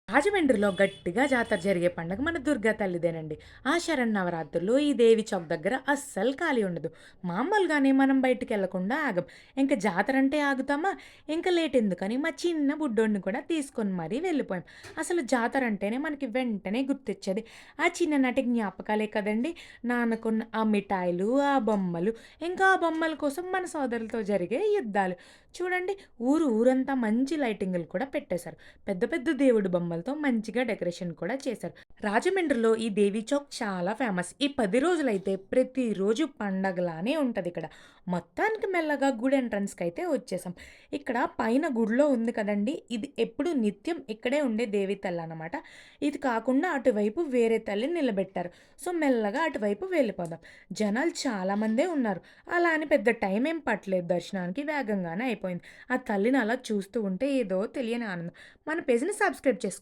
రాజమండ్రిలో గట్టిగా జాతర జరిగే పండగ మన దుర్గా తల్లిదేనండి. ఆ శరన్నవరాత్రుల్లో ఈ దేవి చౌక్ దగ్గర అస్సలు ఖాళీ ఉండదు. మామూలుగానే మనం బయటికెళ్ళకుండా ఆగం. ఇంక జాతరంటే ఆగుతామా? ఇంక లేటెందుకని మా చిన్న బుడ్డోడిని కూడా తీసుకొని మరీ వెళ్ళిపోయాం. అసలు జాతరంటేనే మనకి వెంటనే గుర్తొచ్చేది ఆ చిన్ననాటి జ్ఞాపకాలే కదండీ! నాన్నకున్న ఆ మిఠాయిలు, ఆ బొమ్మలు, ఇంకా ఆ బొమ్మల కోసం మన సోదరులతో జరిగే యుద్ధాలు. చూడండి, ఊరంతా మంచి లైటింగులు కూడా పెట్టేశారు. పెద్ద పెద్ద దేవుడి బొమ్మలతో మంచిగా డెకరేషన్ కూడా చేశారు. రాజమండ్రిలో ఈ దేవి చౌక్ చాలా ఫేమస్. ఈ 10 రోజులైతే ప్రతిరోజు పండగలానే ఉంటదిక్కడ. మొత్తానికి మెల్లగా గుడి ఎంట్రన్స్‌కైతే వచ్చేసాం. ఇక్కడ పైన గుడిలో ఉంది కదండీ! ఇది ఎప్పుడు నిత్యం ఇక్కడే ఉండే దేవి తల్లనమాట. ఇది కాకుండా అటువైపు వేరే తల్లిని నిలబెట్టారు. సో, మెల్లగా అటువైపు వెళ్ళిపోదాం. జనాలు చాలా మందే ఉన్నారు. అలా అని పెద్ద టైం ఏం పట్టలేదు దర్శనానికి. వేగంగానే అయిపోయింది. ఆ తల్లిని అలా చూస్తూ ఉంటే ఏదో తెలియని ఆనందం. మన పేజ్‌ని సబ్స్క్రైబ్ చేసుకో